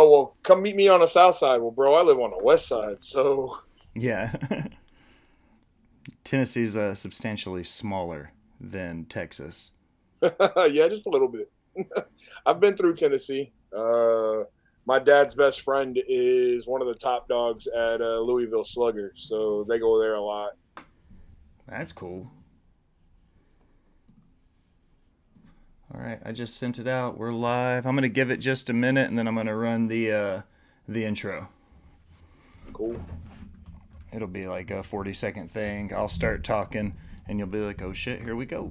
Oh well, come meet me on the south side. Well, bro, I live on the west side, so Yeah. Tennessee's substantially smaller than Texas. yeah, just a little bit. I've been through Tennessee. My dad's best friend is one of the top dogs at Louisville Slugger, so they go there a lot. That's cool. All right, I just sent it out. We're live. I'm gonna give it just a minute, and then I'm gonna run the intro. Cool. It'll be like a 40-second thing. I'll start talking, and you'll be like, "Oh shit, here we go."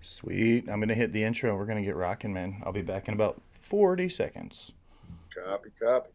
Sweet. I'm gonna hit the intro. We're gonna get rocking, man. I'll be back in about 40 seconds. Copy, copy.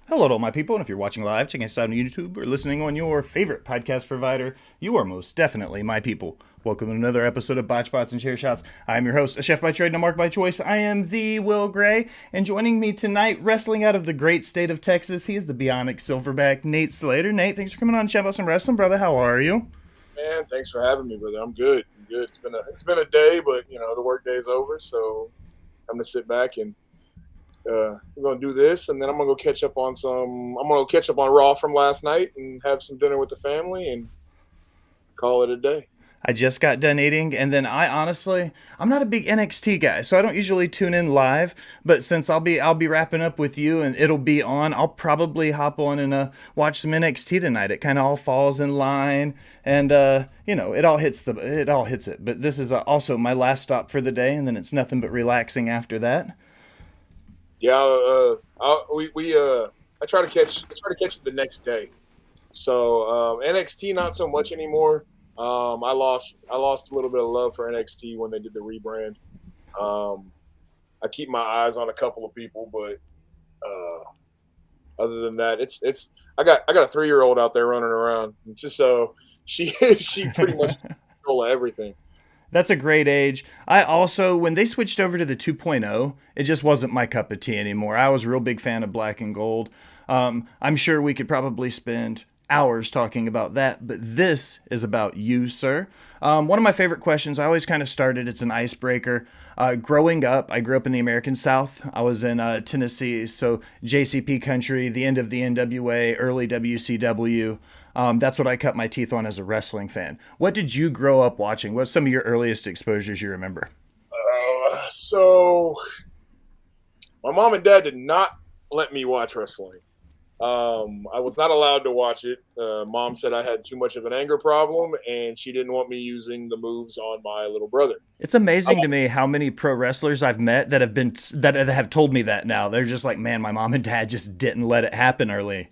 Hello to all my people, and if you're watching live, checking us out on YouTube, or listening on your favorite podcast provider, you are most definitely my people. Welcome to another episode of Botched, Bots, and Chair Shots. I'm your host, a chef by trade and a mark by choice. I am the Will Gray, and joining me tonight, wrestling out of the great state of Texas, he is the Bionic Silverback, Nate Slater. Nate, thanks for coming on and chat about some wrestling, brother. How are you? Man, thanks for having me, brother. I'm good. I'm good. It's been a day, but the work day is over, so I'm gonna sit back and we're gonna do this, and then I'm gonna go catch up on some. I'm gonna go catch up on Raw from last night and have some dinner with the family and call it a day. I just got done eating, and then I'm not a big NXT guy, so I don't usually tune in live. But since I'll be wrapping up with you, and it'll be on, I'll probably hop on and watch some NXT tonight. It kind of all falls in line, and it all hits it. But this is also my last stop for the day, and then it's nothing but relaxing after that. Yeah, I try to catch it the next day. So NXT not so much anymore. I lost a little bit of love for NXT when they did the rebrand. Um, I keep my eyes on a couple of people, but other than that, it's I got a 3-year-old out there running around, just so she she pretty much control everything. That's a great age. I also, when they switched over to the 2.0, it just wasn't my cup of tea anymore. I was a real big fan of black and gold. I'm sure we could probably spend hours talking about that, but this is about you, sir. One of my favorite questions, I always kind of started, it's an icebreaker. Growing up, I grew up in the American South. I was in Tennessee, so JCP country, the end of the NWA, early WCW. That's what I cut my teeth on as a wrestling fan. What did you grow up watching? What's some of your earliest exposures you remember? So my mom and dad did not let me watch wrestling. I was not allowed to watch it. Mom said I had too much of an anger problem, and she didn't want me using the moves on my little brother. It's amazing to me how many pro wrestlers I've met that have told me that now. They're just like, man, my mom and dad just didn't let it happen early.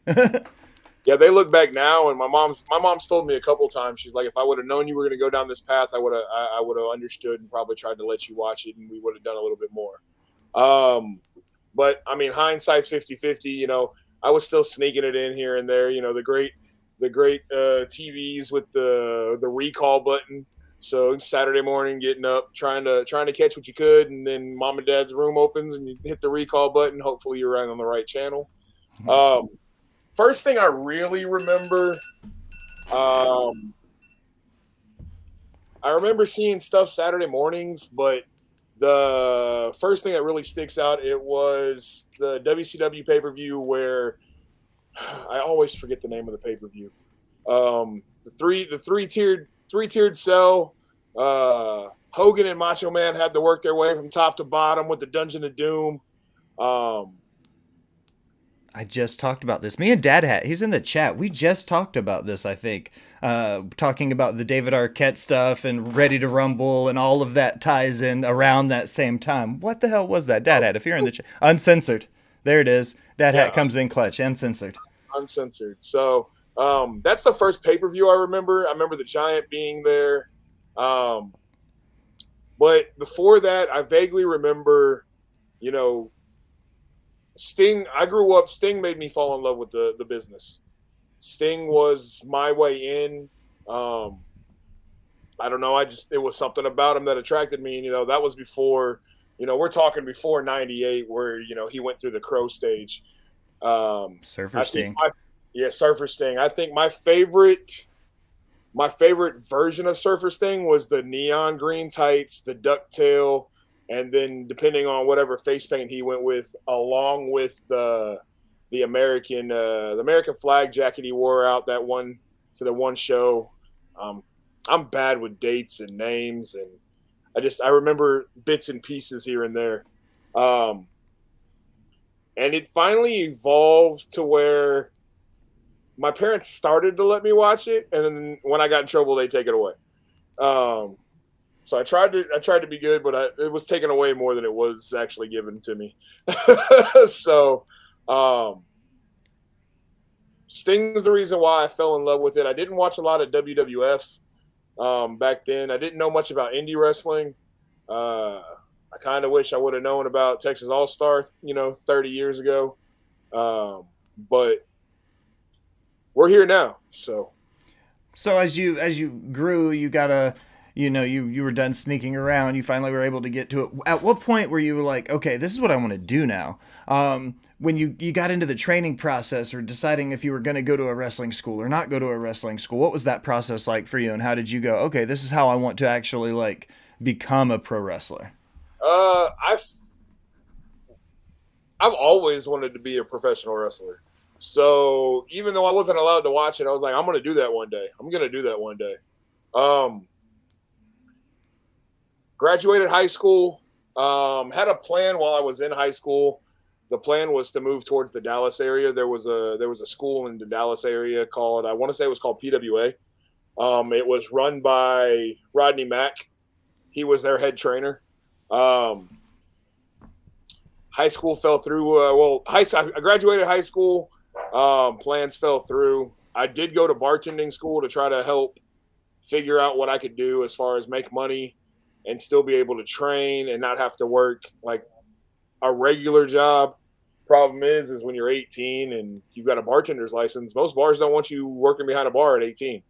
Yeah, they look back now, and my mom's told me a couple times. She's like, if I would have known you were going to go down this path, I would have understood and probably tried to let you watch it, and we would have done a little bit more. But I mean, hindsight's 50-50. I was still sneaking it in here and there. The great TVs with the recall button. So Saturday morning, getting up, trying to catch what you could, and then mom and dad's room opens, and you hit the recall button. Hopefully, you're right on the right channel. Um, First thing I really remember, um, I remember seeing stuff Saturday mornings, but the first thing that really sticks out, it was the WCW pay per view where I always forget the name of the pay per view. The three tiered cell. Hogan and Macho Man had to work their way from top to bottom with the Dungeon of Doom. Um, I just talked about this. Me and Dad had. He's in the chat. We just talked about this. I think talking about the David Arquette stuff and Ready to Rumble and all of that ties in around that same time. What the hell was that, Dad Hat? If you're in the chat, uncensored. There it is. Dad yeah, Hat comes in clutch, uncensored. uncensored. So that's the first pay per view I remember. I remember the Giant being there. Um, but before that, I vaguely remember, you know, Sting. I grew up. Sting made me fall in love with the business. Sting was my way in. Um, I don't know. It was something about him that attracted me. And, that was before. We're talking before '98, where he went through the Crow stage. Surfer I think Sting. yeah, Surfer Sting. I think my favorite version of Surfer Sting was the neon green tights, the ducktail, and then depending on whatever face paint he went with, along with the American flag jacket he wore out to the one show. Um, I'm bad with dates and names, and I remember bits and pieces here and there. Um, and it finally evolved to where my parents started to let me watch it, and then when I got in trouble, they take it away. Um, so I tried to be good, but it was taken away more than it was actually given to me. So, um, Sting's the reason why I fell in love with it. I didn't watch a lot of WWF back then. I didn't know much about indie wrestling. I kind of wish I would have known about Texas All Star, 30 years ago. But we're here now, so. So as you grew, you got a you were done sneaking around. You finally were able to get to it. At what point were you like, okay, this is what I want to do now? When you got into the training process or deciding if you were going to go to a wrestling school or not go to a wrestling school, what was that process like for you? And how did you go? Okay, this is how I want to actually like become a pro wrestler. I've always wanted to be a professional wrestler. So even though I wasn't allowed to watch it, I was like, I'm going to do that one day. I'm going to do that one day. Um, Graduated high school. Had a plan while I was in high school. The plan was to move towards the Dallas area. There was a school in the Dallas area called, I want to say it was called PWA. It was run by Rodney Mack. He was their head trainer. Um, High school fell through. I graduated high school. Plans fell through. I did go to bartending school to try to help figure out what I could do as far as make money and still be able to train and not have to work like a regular job. Problem is when you're 18 and you've got a bartender's license, most bars don't want you working behind a bar at 18.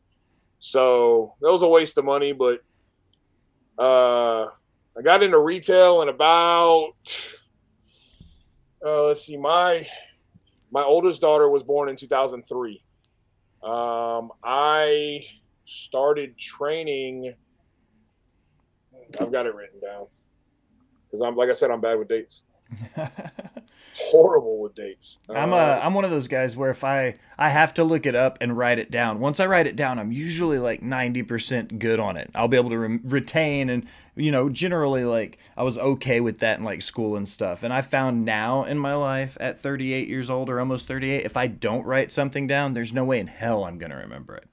So that was a waste of money, but I got into retail in about let's see, my oldest daughter was born in 2003. I started training. I've got it written down because like I said, I'm bad with dates. Horrible with dates. I'm one of those guys where if I have to look it up and write it down. Once I write it down, I'm usually like 90% good on it. I'll be able to retain and generally like I was okay with that in like school and stuff. And I found now in my life at 38 years old or almost 38, if I don't write something down, there's no way in hell I'm going to remember it.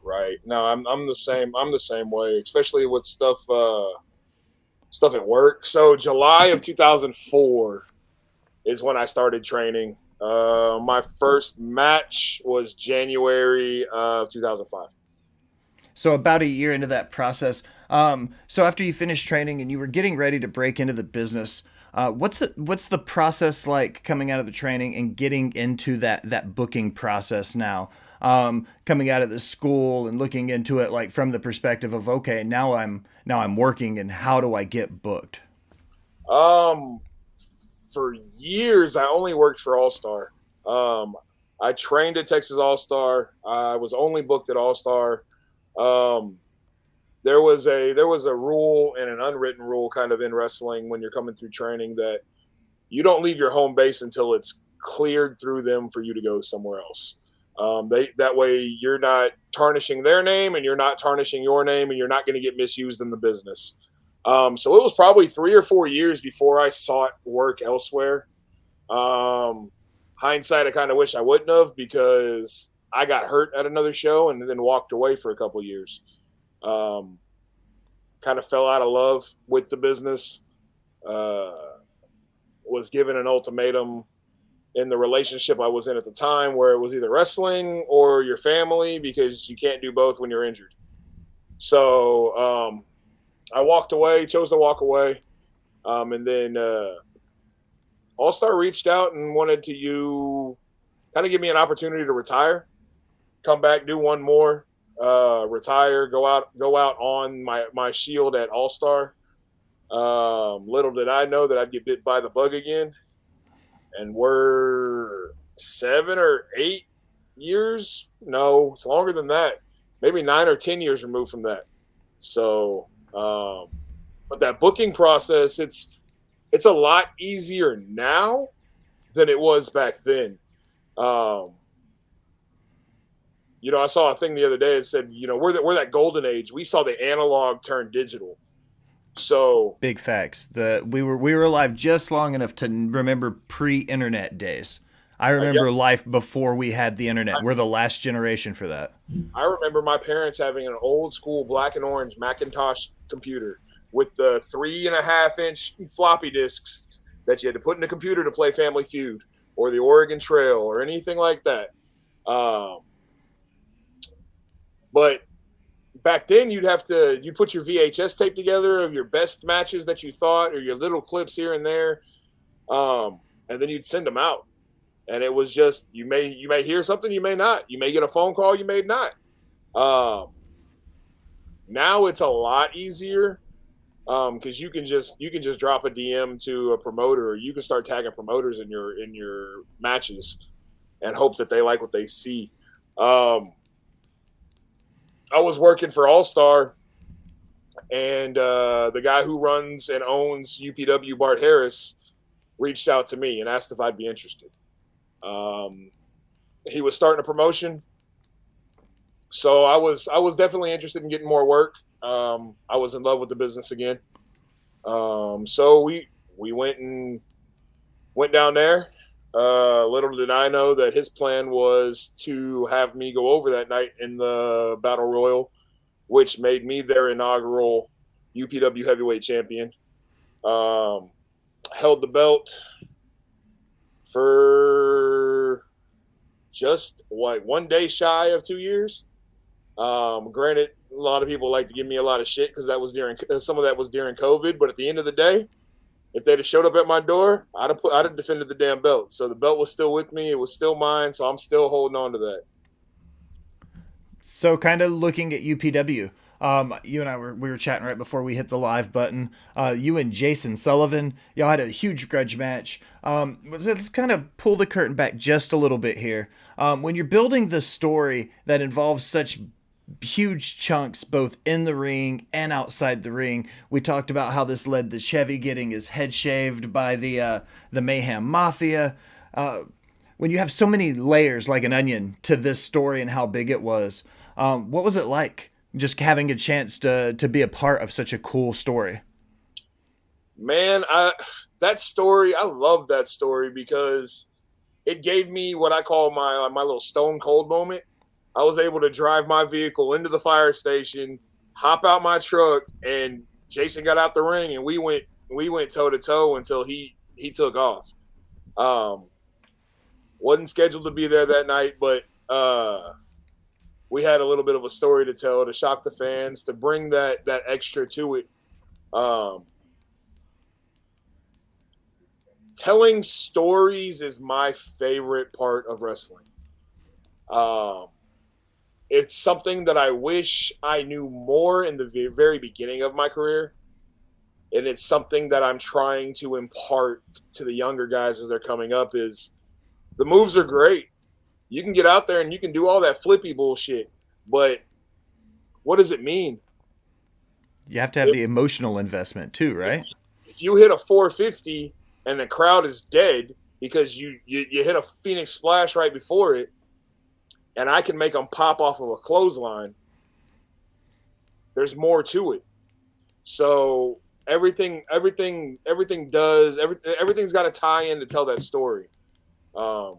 Right. No, I'm the same. I'm the same way, especially with stuff at work. So July of 2004 is when I started training. My first match was January of 2005. So about a year into that process, so after you finished training and you were getting ready to break into the business, what's the process like coming out of the training and getting into that booking process now? Coming out of the school and looking into it like from the perspective of okay, now I'm working and how do I get booked? Um, for years, I only worked for All Star. Um, I trained at Texas All Star. I was only booked at All Star. Um, there was a rule and an unwritten rule kind of in wrestling when you're coming through training that you don't leave your home base until it's cleared through them for you to go somewhere else. They that way you're not tarnishing their name and you're not tarnishing your name and you're not going to get misused in the business. So it was probably 3 or 4 years before I sought work elsewhere. Um, Hindsight, I kind of wish I wouldn't have because I got hurt at another show and then walked away for a couple of years. Um, Kind of fell out of love with the business. Uh, was given an ultimatum in the relationship I was in at the time where it was either wrestling or your family because you can't do both when you're injured. So I walked away, chose to walk away. And then All Star reached out and wanted to you kind of give me an opportunity to retire, come back, do one more, retire, go out on my shield at All Star. Little did I know that I'd get bit by the bug again, and we're 7 or 8 years. No, it's longer than that. Maybe 9 or 10 years removed from that. So, but that booking process, it's a lot easier now than it was back then. Um, I saw a thing the other day that said, we're that golden age. We saw the analog turn digital. So Big facts. We were alive just long enough to remember pre-internet days. I yeah, remember life before we had the internet. We're the last generation for that. I remember my parents having an old school black and orange Macintosh computer with the 3.5-inch floppy disks that you had to put in the computer to play Family Feud or the Oregon Trail or anything like that. Um, but back then you put your VHS tape together of your best matches that you thought or your little clips here and there, and then you'd send them out. And it was just you may hear something, you may not. You may get a phone call, you may not. Um, Now it's a lot easier because you can just drop a DM to a promoter, or you can start tagging promoters in your matches and hope that they like what they see. Um, I was working for All Star, and the guy who runs and owns UPW, Bart Harris, reached out to me and asked if I'd be interested. Um, he was starting a promotion, so I was definitely interested in getting more work. I was in love with the business again. So we went down there. Little did I know that his plan was to have me go over that night in the Battle Royal, which made me their inaugural UPW Heavyweight Champion. Um, Held the belt for just what 1 day shy of 2 years. Granted, a lot of people like to give me a lot of shit because that was during some of that was during COVID. But at the end of the day, if they'd have showed up at my door, I'd have defended the damn belt. So the belt was still with me. It was still mine. So I'm still holding on to that. So, kind of looking at UPW, you and I we were chatting right before we hit the live button. You and Jason Sullivan, y'all had a huge grudge match. Let's kind of pull the curtain back just a little bit here. When you're building the story that involves such huge chunks both in the ring and outside the ring. We talked about how this led to Chevy getting his head shaved by the Mayhem Mafia. When you have so many layers like an onion to this story and how big it was, what was it like just having a chance to be a part of such a cool story? Man, that story, I love that story because it gave me what I call my little stone cold moment. I was able to drive my vehicle into the fire station, hop out my truck, and Jason got out the ring, and we went toe to toe until he took off. Um, wasn't scheduled to be there that night, but we had a little bit of a story to tell to shock the fans, to bring that extra to it. Um, Telling stories is my favorite part of wrestling. Um, it's something that I wish I knew more in the very beginning of my career, and it's something that I'm trying to impart to the younger guys as they're coming up. Is The moves are great. You can get out there and you can do all that flippy bullshit, but what does it mean? You have to have If the emotional investment too, if, right? if you hit a 450 and the crowd is dead because you hit a Phoenix Splash right before it, and I can make them pop off of a clothesline, there's more to it. So everything's got to tie in to tell that story. Um,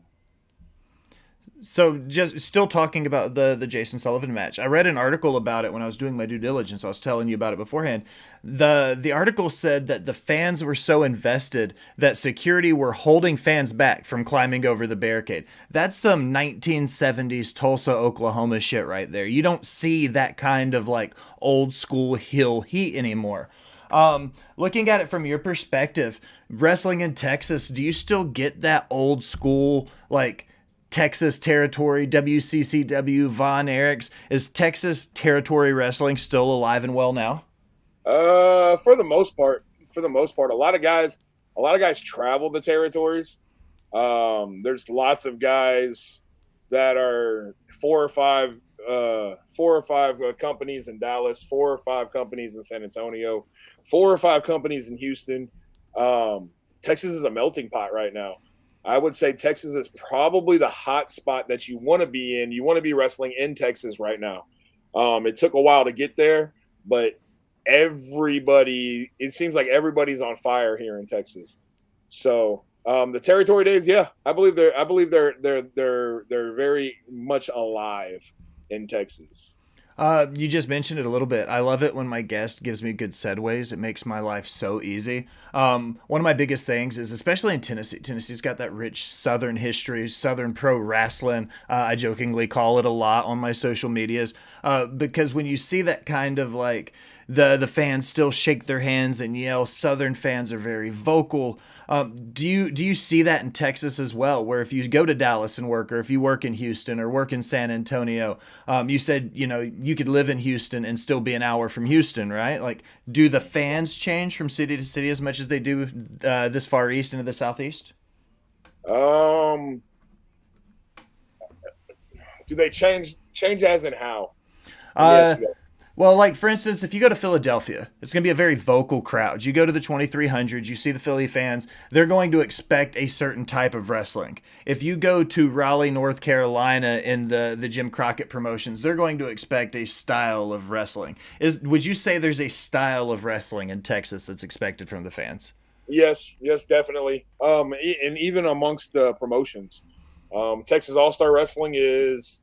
So just still talking about the Jason Sullivan match. I read an article about it when I was doing my due diligence. I was telling you about it beforehand. The article said that the fans were so invested that security were holding fans back from climbing over the barricade. That's some 1970s Tulsa, Oklahoma shit right there. You don't see that kind of like old school heel heat anymore. Looking at it from your perspective, wrestling in Texas, do you still get that old school like Texas territory, WCCW, Von Erichs? Is Texas territory wrestling still alive and well now? for the most part, a lot of guys travel the territories. There's lots of guys that are four or five companies in Dallas, four or five companies in San Antonio, four or five companies in Houston. Texas is a melting pot right now. I would say Texas is probably the hot spot that you want to be in. You want to be wrestling in Texas right now. It took a while to get there, but it seems like everybody's on fire here in Texas. So the territory days, yeah, I believe they're very much alive in Texas. You just mentioned it a little bit. I love it when my guest gives me good segues. It makes my life so easy. One of my biggest things is, especially in Tennessee, Tennessee's got that rich Southern history, Southern pro wrestling. I jokingly call it a lot on my social medias because when you see that kind of like the fans still shake their hands and yell, Southern fans are very vocal. Do you see that in Texas as well? Where if you go to Dallas and work, or if you work in Houston or work in San Antonio, you said you could live in Houston and still be an hour from Houston, right? Like, do the fans change from city to city as much as they do this far east into the southeast? Um, do they change as in how? Let me Uh, ask you that. Well, like for instance, if you go to Philadelphia, it's going to be a very vocal crowd. You go to the 2300s, you see the Philly fans, they're going to expect a certain type of wrestling. If you go to Raleigh, North Carolina in the Jim Crockett promotions, they're going to expect a style of wrestling. Would you say there's a style of wrestling in Texas that's expected from the fans? Yes, yes, definitely. And even amongst the promotions, Texas All Star Wrestling is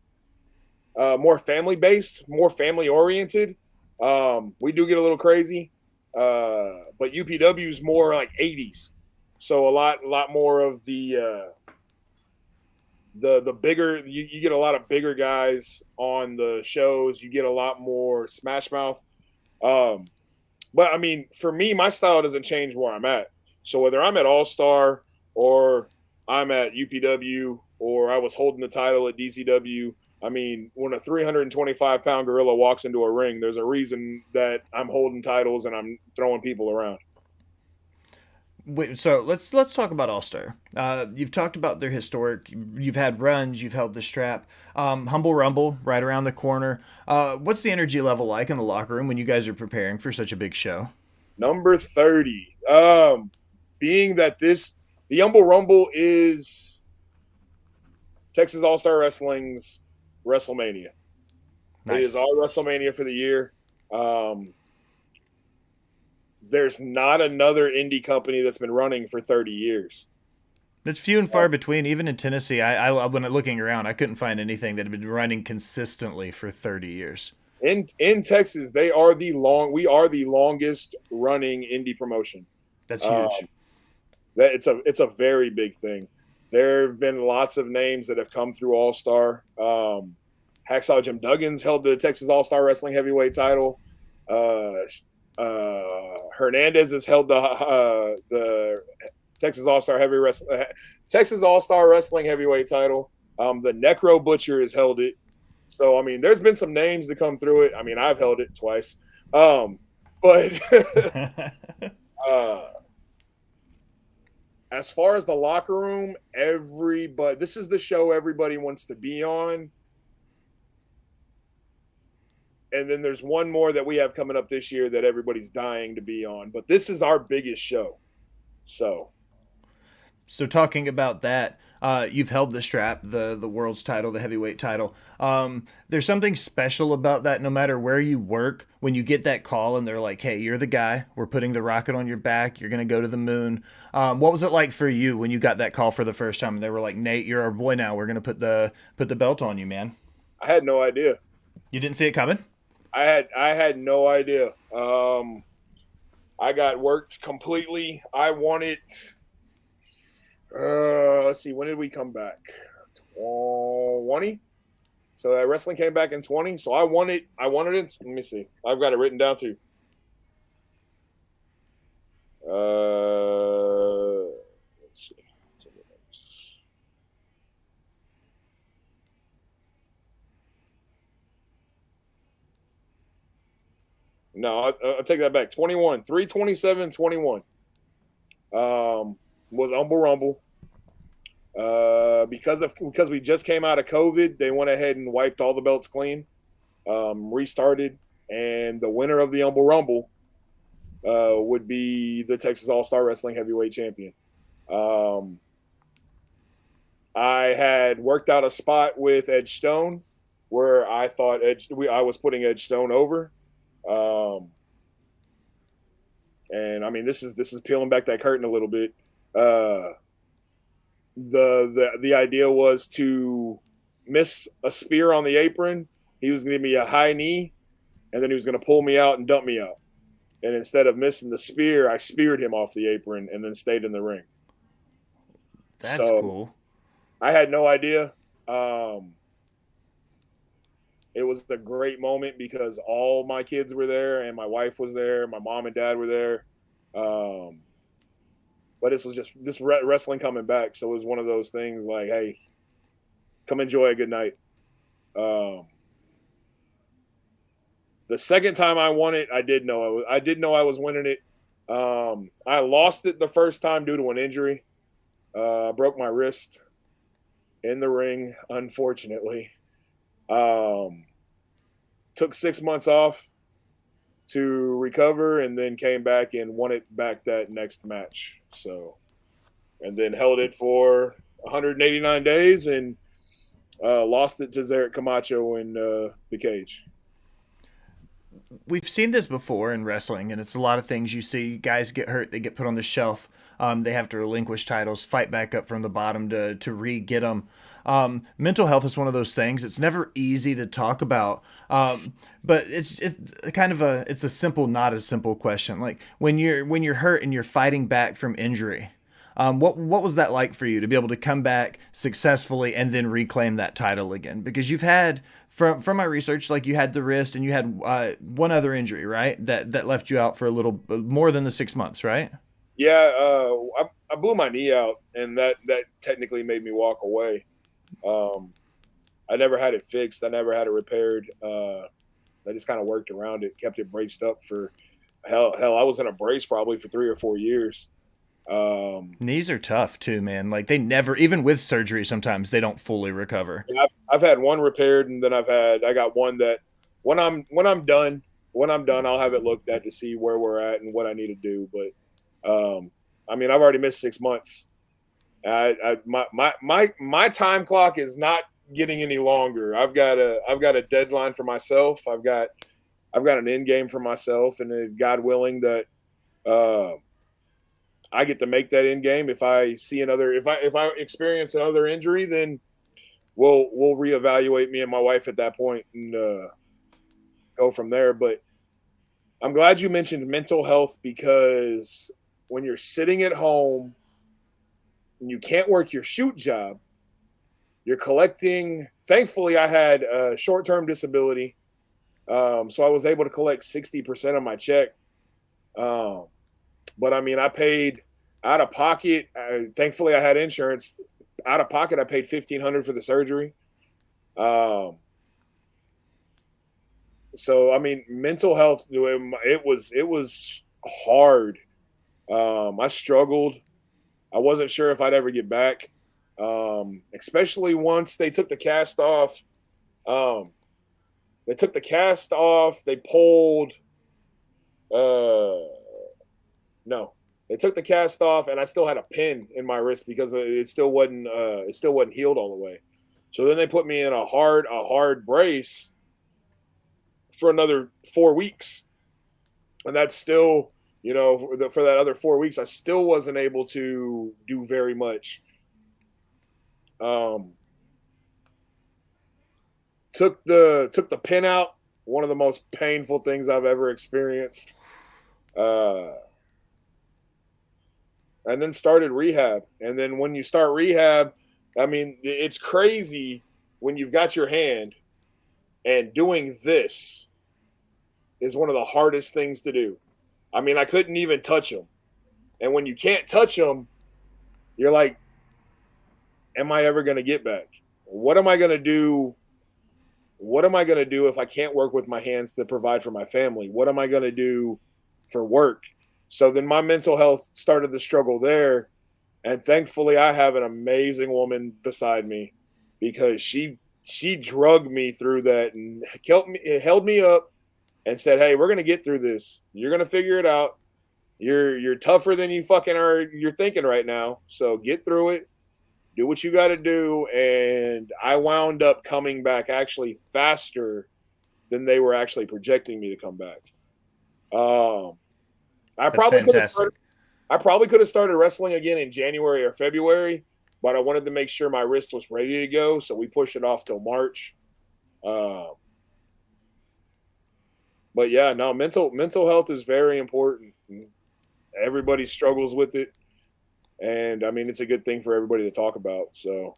more family based, more family oriented. We do get a little crazy, but UPW is more like 80s, so a lot more of the bigger. You get a lot of bigger guys on the shows. You get a lot more Smash Mouth. Um, but I mean, for me, my style doesn't change where I'm at. So whether I'm at All Star or I'm at UPW or I was holding the title at DCW, I mean, when a 325-pound gorilla walks into a ring, there's a reason that I'm holding titles and I'm throwing people around. Wait, so let's talk about All Star. You've talked about their historic. You've had runs. You've held the strap. Humble Rumble right around the corner. What's the energy level like in the locker room when you guys are preparing for such a big show? Number 30. Being that the Humble Rumble is Texas All Star Wrestling's WrestleMania. It is Nice. our WrestleMania for the year. Um, there's not another indie company that's been running for 30 years. It's few and far between. Even in Tennessee, when looking around, I couldn't find anything that had been running consistently for 30 years. In Texas, we are the longest running indie promotion. That's Um, huge. that it's a very big thing. There have been lots of names that have come through All Star. Hacksaw Jim Duggins held the Texas All Star Wrestling Heavyweight title. Uh, Hernandez has held the Texas All Star Wrestling Heavyweight title. The Necro Butcher has held it. So I mean, there's been some names that come through it. I mean, I've held it twice, but uh, as far as the locker room, everybody, this is the show everybody wants to be on. And then there's one more that we have coming up this year that everybody's dying to be on. But this is our biggest show. So So talking about that, you've held the strap, the world's title, the heavyweight title. There's something special about that. No matter where you work, when you get that call and they're like, "Hey, you're the guy. We're putting the rocket on your back. You're gonna go to the moon." What was it like for you when you got that call for the first time and they were like, "Nate, you're our boy now. We're gonna put the belt on you, man." I had no idea. You didn't see it coming. I had no idea. I got worked completely. I wanted. Let's see. When did we come back? 20. So that wrestling came back in 20. So I wanted. I wanted it. Let me see. I've got it written down too. Let's see. No, I'll take that back. 21, 327, 21. Was Humble Rumble. Because we just came out of COVID, they went ahead and wiped all the belts clean, restarted, and the winner of the Humble Rumble would be the Texas All Star Wrestling Heavyweight Champion. Um, I had worked out a spot with Edge Stone where I thought I was putting Edge Stone over. Um, and I mean, this is peeling back that curtain a little bit. Uh, the idea was to miss a spear on the apron. He was going to give me a high knee, and then he was going to pull me out and dump me out. And instead of missing the spear, I speared him off the apron and then stayed in the ring. That's So cool. I had no idea. It was a great moment because all my kids were there and my wife was there. My mom and dad were there. Um, but this was just this wrestling coming back. So it was one of those things like, hey, come enjoy a good night. Um, the second time I won it, I did know I was winning it. I lost it the first time due to an injury. I broke my wrist in the ring, unfortunately. Um, Took 6 months off to recover and then came back and won it back that next match. So, and then held it for 189 days and lost it to Zarek Camacho in the cage. We've seen this before in wrestling, and it's a lot of things you see. Guys get hurt, they get put on the shelf. They have to relinquish titles, fight back up from the bottom to re-get them. Mental health is one of those things. It's never easy to talk about, but it's kind of it's a simple, not a simple question. Like when you're hurt and you're fighting back from injury, what was that like for you to be able to come back successfully and then reclaim that title again? Because you've had from my research, like you had the wrist and you had one other injury, right? That left you out for a little more than the 6 months, right? Yeah, I blew my knee out, and that technically made me walk away. Um, I never had it fixed. I never had it repaired. I just kind of worked around it, kept it braced up for hell. I was in a brace probably for 3 or 4 years. Um, Knees are tough too, man. Like they never, even with surgery, sometimes they don't fully recover. I've had one repaired, and then I got one that when I'm done, I'll have it looked at to see where we're at and what I need to do. But I mean, I've already missed 6 months. My time clock is not getting any longer. I've got a deadline for myself. I've got an end game for myself, and God willing that uh, I get to make that end game. If I see if I experience another injury, then we'll reevaluate me and my wife at that point and go from there. But I'm glad you mentioned mental health because when you're sitting at home and you can't work your shoot job, you're collecting. Thankfully, I had a short-term disability, so I was able to collect 60% of my check. Um, but I mean, I paid out of pocket. Thankfully, I had insurance. Out of pocket, I paid $1,500 for the surgery. Um, so I mean, mental health. It was hard. I struggled. I wasn't sure if I'd ever get back, especially once they took the cast off. Um, they took the cast off. They pulled. Uh, no, they took the cast off, and I still had a pin in my wrist because it still wasn't. It still wasn't healed all the way. So then they put me in a hard brace for another 4 weeks, and that's still, for that other 4 weeks, I still wasn't able to do very much. Um, took the pin out. One of the most painful things I've ever experienced. Uh, and then started rehab. And then when you start rehab, I mean, it's crazy when you've got your hand, and doing this is one of the hardest things to do. I mean, I couldn't even touch them. And when you can't touch them, you're like, am I ever going to get back? What am I going to do? What am I going to do if I can't work with my hands to provide for my family? What am I going to do for work? So then my mental health started to struggle there. And thankfully, I have an amazing woman beside me, because she drugged me through that and held me up and said, "Hey, we're going to get through this. You're going to figure it out. You're tougher than you fucking are. You're thinking right now. So get through it. Do what you got to do." And I wound up coming back actually faster than they were actually projecting me to come back. I That's probably could have fantastic. started. I probably could have started wrestling again in January or February, but I wanted to make sure my wrist was ready to go, so we pushed it off till March. Uh, but yeah, no, mental health is very important. Everybody struggles with it, and I mean, it's a good thing for everybody to talk about. So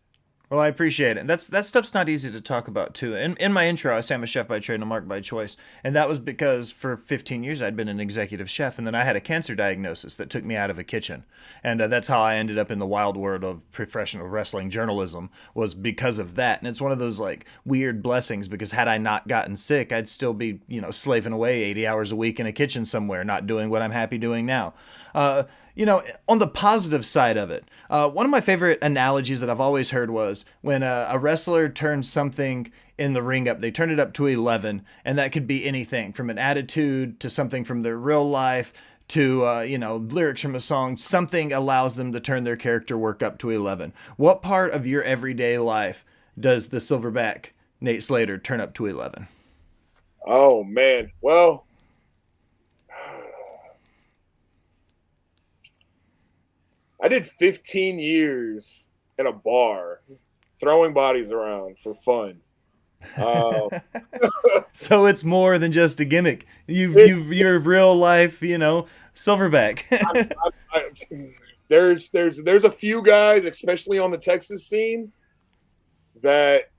Well, I appreciate it. And that stuff's not easy to talk about too. In my intro, I say I'm a chef by trade and a mark by choice, and that was because for 15 years I'd been an executive chef, and then I had a cancer diagnosis that took me out of a kitchen, and that's how I ended up in the wild world of professional wrestling journalism, was because of that. And it's one of those like weird blessings, because had I not gotten sick, I'd still be slaving away 80 hours a week in a kitchen somewhere, not doing what I'm happy doing now. Uh, on the positive side of it, one of my favorite analogies that I've always heard was when a wrestler turns something in the ring up, they turn it up to 11, and that could be anything from an attitude to something from their real life to, lyrics from a song. Something allows them to turn their character work up to 11. What part of your everyday life does the Silverback Nate Slater turn up to 11? oh man, well, I did 15 years in a bar throwing bodies around for fun. Uh, So it's more than just a gimmick. it's You're real life, Silverback. I, there's a few guys, especially on the Texas scene, that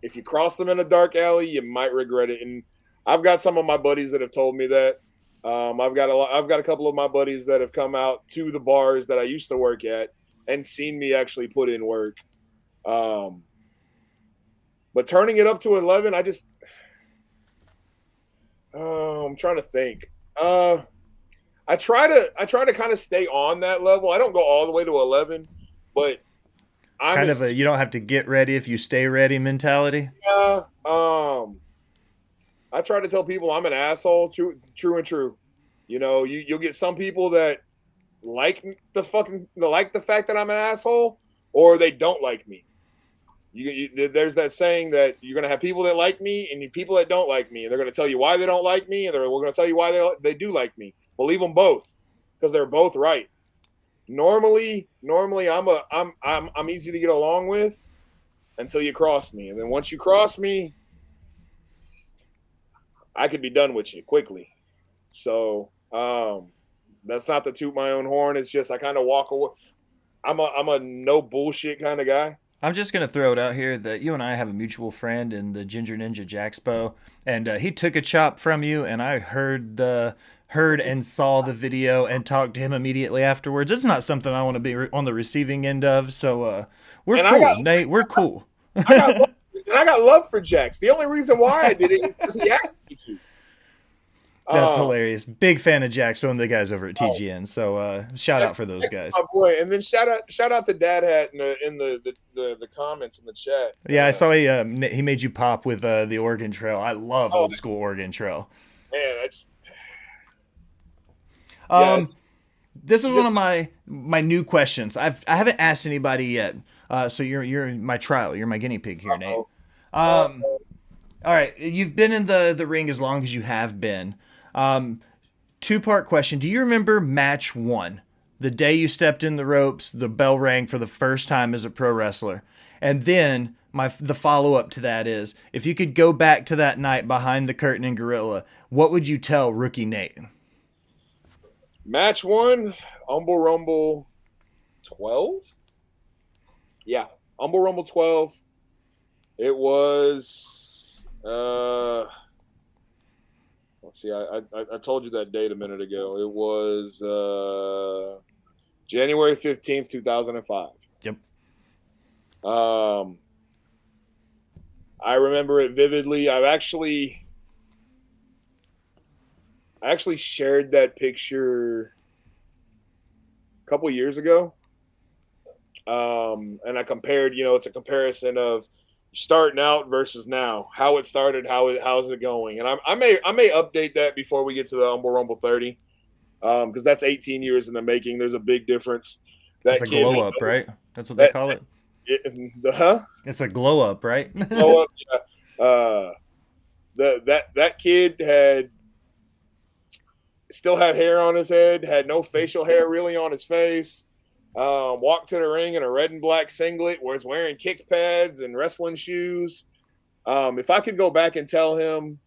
if you cross them in a dark alley, you might regret it. And I've got some of my buddies that have told me that. I've got a couple of my buddies that have come out to the bars that I used to work at and seen me actually put in work. Um, but turning it up to 11, I'm trying to think. I try to kind of stay on that level. I don't go all the way to 11, but I'm Kind a of a you don't have to get ready if you stay ready mentality. yeah. I try to tell people I'm an asshole, true and true. You'll get some people that like the fact that I'm an asshole, or they don't like me. There's that saying that you're gonna have people that like me and people that don't like me, and they're gonna tell you why they don't like me, and we're gonna tell you why they do like me. Believe them both, because they're both right. Normally, I'm easy to get along with until you cross me, and then once you cross me, I could be done with you quickly. So that's not to toot my own horn. It's just I kind of walk away. I'm a no bullshit kind of guy. I'm just gonna throw it out here that you and I have a mutual friend in the Ginger Ninja Jaxpo, and he took a chop from you, and I heard and saw the video and talked to him immediately afterwards. It's not something I want to be on the receiving end of, so we're And cool, Nate. We're cool. I got love, and I got love for Jax. The only reason why I did it is because he asked me to. That's Um, hilarious. Big fan of Jax, one of the guys over at oh, TGN. So shout out for those Texas guys. my boy, and then shout out to Dad Hat in the comments in the chat. Yeah, I saw he made you pop with the Oregon Trail. I love Oh old school Oregon Trail. man, yeah, Um, it's this is one just of my new questions. I haven't asked anybody yet. So you're my trial. You're my guinea pig here, Nate. oh, Um, all right, you've been in the ring as long as you have been. Um, Two-part question. Do you remember match one? The day you stepped in the ropes, the bell rang for the first time as a pro wrestler. And then the follow-up to that is, if you could go back to that night behind the curtain in Gorilla, what would you tell rookie Nate? match one, Humble Rumble 12. Yeah, Humble Rumble 12. It was. Let's see. I told you that date a minute ago. It was January 15th, 2005. Yep. I remember it vividly. I actually shared that picture a couple years ago. And I compared, it's a comparison of starting out versus now, how it started, how's it going. And I may update that before we get to the Humble Rumble 30. Because that's 18 years in the making. There's a big difference. It's That a kid glow had up, right? That's what they that, call it. the huh? It's a glow up, right? Blow up, yeah. That kid still had hair on his head, had no facial hair really on his face. Walked to the ring in a red and black singlet, was wearing kick pads and wrestling shoes. If I could go back and tell him,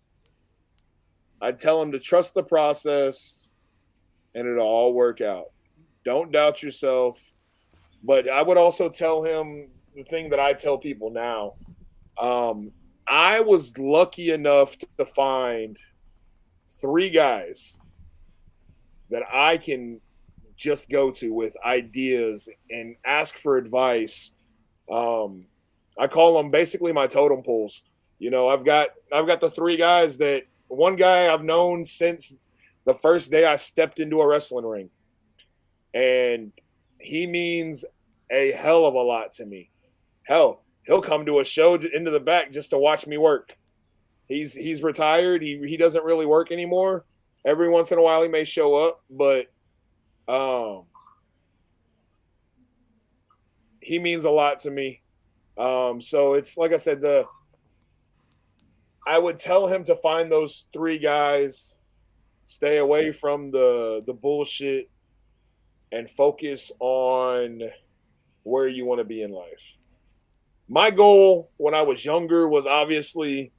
I'd tell him to trust the process and it'll all work out. Don't doubt yourself. But I would also tell him the thing that I tell people now. I was lucky enough to find three guys that I can just go to with ideas and ask for advice. I call them basically my totem poles. I've got the three guys that one guy I've known since the first day I stepped into a wrestling ring, and he means a hell of a lot to me. Hell, he'll come to a show into the back just to watch me work. He's retired. He doesn't really work anymore. Every once in a while he may show up, but he means a lot to me. So it's like I said, I would tell him to find those three guys, stay away from the bullshit, and focus on where you want to be in life. My goal when I was younger was obviously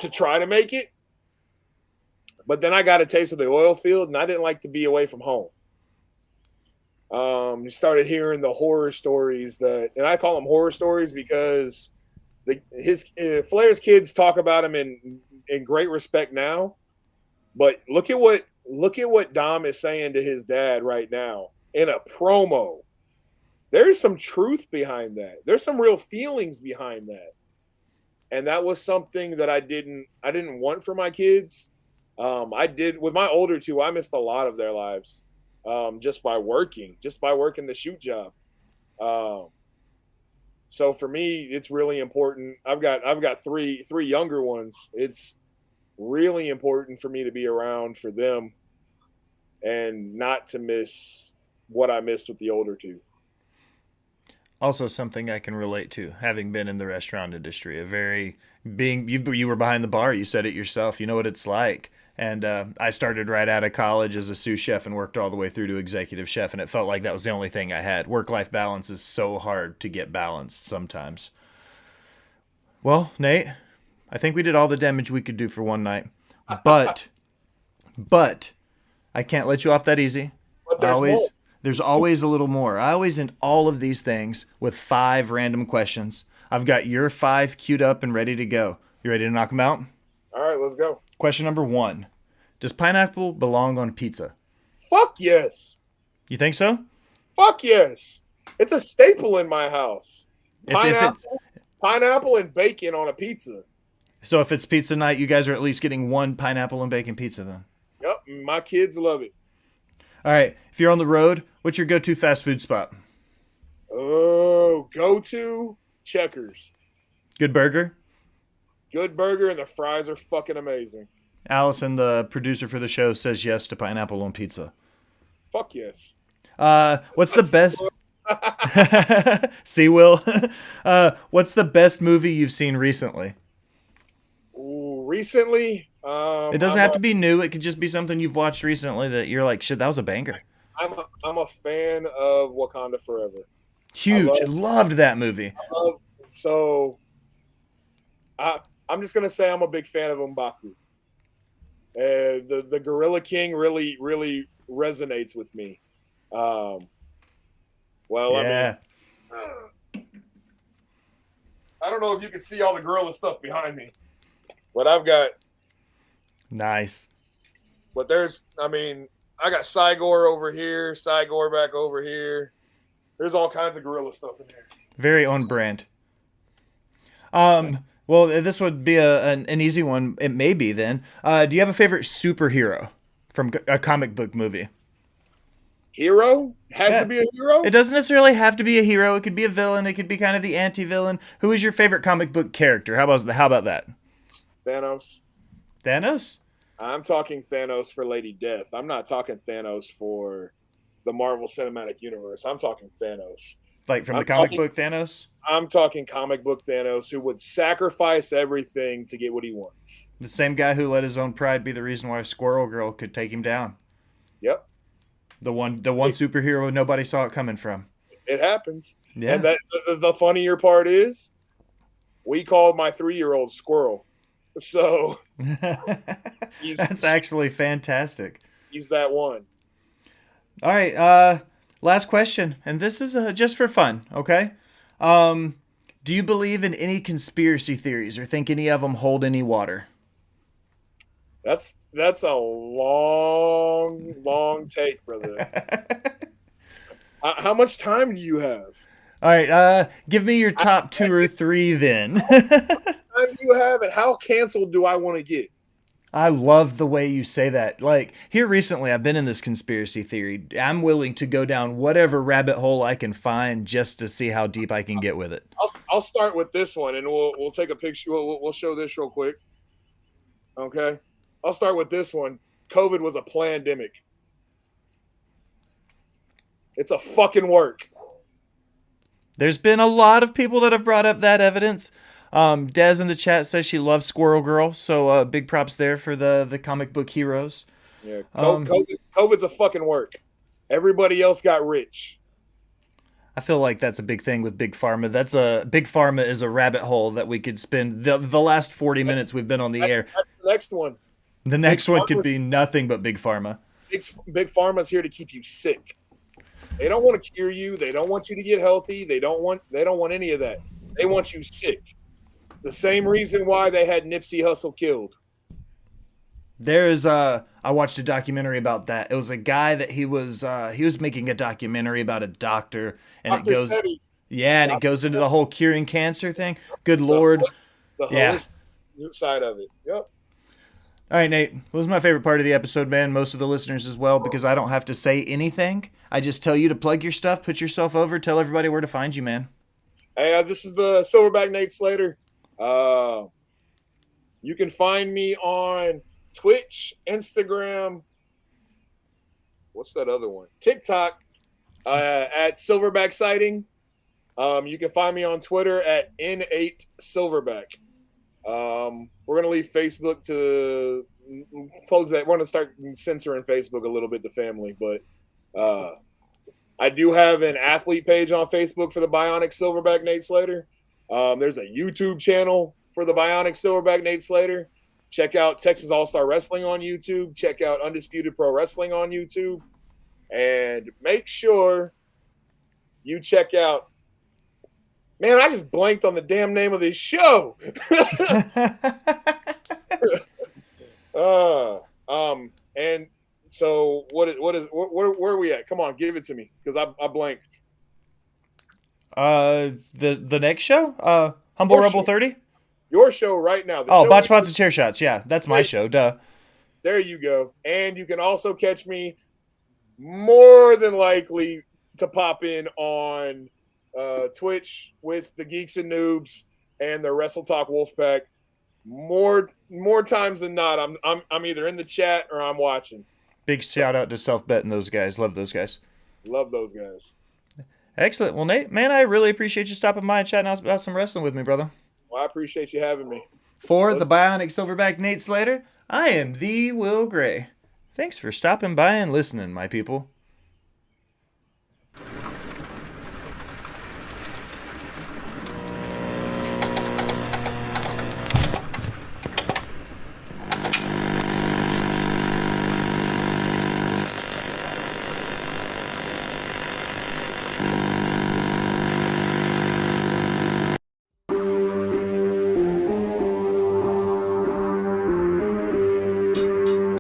to try to make it, but then I got a taste of the oil field, and I didn't like to be away from home. You started hearing the horror stories and I call them horror stories because Flair's kids talk about him in great respect now. But look at what Dom is saying to his dad right now in a promo. There's some truth behind that. There's some real feelings behind that. And that was something that I didn't want for my kids. I did with my older two. I missed a lot of their lives just by working the shoot job. So for me, it's really important. I've got three younger ones. It's really important for me to be around for them and not to miss what I missed with the older two. Also, something I can relate to, having been in the restaurant industry. You were behind the bar. You said it yourself. You know what it's like. And I started right out of college as a sous chef and worked all the way through to executive chef, and it felt like that was the only thing I had. Work-life balance is so hard to get balanced sometimes. Well, Nate, I think we did all the damage we could do for one night, but I can't let you off that easy. But I there's always more. There's always a little more. I always end all of these things with 5 random questions. I've got your 5 queued up and ready to go. You ready to knock them out? All right, let's go. Question number 1. Does pineapple belong on pizza? Fuck yes. You think so? Fuck yes. It's a staple in my house. If it's Pineapple and bacon on a pizza. So if it's pizza night, you guys are at least getting one pineapple and bacon pizza then. Yep, my kids love it. All right. If you're on the road, what's your go-to fast food spot? Oh, go to Checkers. Good burger. Good burger, and the fries are fucking amazing. Allison, the producer for the show, says yes to pineapple on pizza. Fuck yes. What's the best? See, Will. What's the best movie you've seen recently? Ooh, recently, It doesn't have to be new. It could just be something you've watched recently that you're like, shit, that was a banger. I'm a fan of Wakanda Forever. Huge. Loved that movie. So I'm just gonna say I'm a big fan of M'Baku. The Gorilla King really resonates with me. Well, Yeah. I don't know if you can see all the gorilla stuff behind me, but I've got. Nice. But I got Cygor over here, Cygor back over here. There's all kinds of gorilla stuff in here. Very on brand. Well, this would be an easy one. It may be then. Do you have a favorite superhero from a comic book movie? Hero? Has to be a hero? It doesn't necessarily have to be a hero. It could be a villain. It could be kind of the anti-villain. Who is your favorite comic book character? How about that? Thanos. Thanos? I'm talking Thanos for Lady Death. I'm not talking Thanos for the Marvel Cinematic Universe. I'm talking Thanos. Like from the comic book Thanos? I'm talking comic book Thanos, who would sacrifice everything to get what he wants. The same guy who let his own pride be the reason why Squirrel Girl could take him down. Yep. The one superhero nobody saw it coming from. It happens. Yeah. And the funnier part is, we called my 3-year-old Squirrel. So that's actually fantastic. He's that one. All right. Last question, and this is just for fun. Okay. Do you believe in any conspiracy theories or think any of them hold any water? That's a long take, brother. How much time do you have? All right, give me your top 2 or 3 then. How much time do you have, and how canceled do I want to get? I love the way you say that. Like, here recently, I've been in this conspiracy theory. I'm willing to go down whatever rabbit hole I can find just to see how deep I can get with it. I'll start with this one, and we'll take a picture. We'll show this real quick. Okay? I'll start with this one. COVID was a pandemic. It's a fucking work. There's been a lot of people that have brought up that evidence. Des in the chat says she loves Squirrel Girl, so big props there for the comic book heroes. Yeah, COVID's a fucking work. Everybody else got rich. I feel like that's a big thing with Big Pharma. Big Pharma is a rabbit hole that we could spend the last 40 minutes we've been on the air. That's the next one. The next one could be nothing but Big Pharma. Big Pharma's here to keep you sick. They don't want to cure you. They don't want you to get healthy. They don't want any of that. They want you sick. The same reason why they had Nipsey Hussle killed. I watched a documentary about that. It was a guy that he was making a documentary about a doctor, and Dr. it goes, Sebi. yeah, and it goes into the whole curing cancer thing. Good Lord. The holistic side of it. Yep. All right, Nate. What was my favorite part of the episode, man? Most of the listeners as well, because I don't have to say anything. I just tell you to plug your stuff, put yourself over, tell everybody where to find you, man. Hey, this is the Silverback Nate Slater. You can find me on Twitch, Instagram. What's that other one? TikTok at Silverback Sighting. You can find me on Twitter at N8Silverback. We're going to leave Facebook to close that. We're going to start censoring Facebook a little bit, the family. But I do have an athlete page on Facebook for the Bionic Silverback Nate Slater. There's a YouTube channel for the Bionic Silverback Nate Slater. Check out Texas All-Star Wrestling on YouTube. Check out Undisputed Pro Wrestling on YouTube. And make sure you check out. Man, I just blanked on the damn name of this show. And so where are we at? Come on, give it to me, because I blanked. The next show? Humble Rebel 30? Your show right now. The Oh, show Botch we Spots do. and Chair Shots. Yeah, that's my Hey, show. Duh. there you go. And you can also catch me more than likely to pop in on Twitch with the Geeks and Noobs and the Wrestle Talk Wolfpack. More times than not, I'm either in the chat or I'm watching. Big So shout out to Self Bet and those guys. Love those guys. love those guys. Excellent. Well, Nate, man, I really appreciate you stopping by and chatting about some wrestling with me, brother. Well, I appreciate you having me. For the Let's Bionic Silverback Nate Slater, I am the Will Gray. Thanks for stopping by and listening, my people.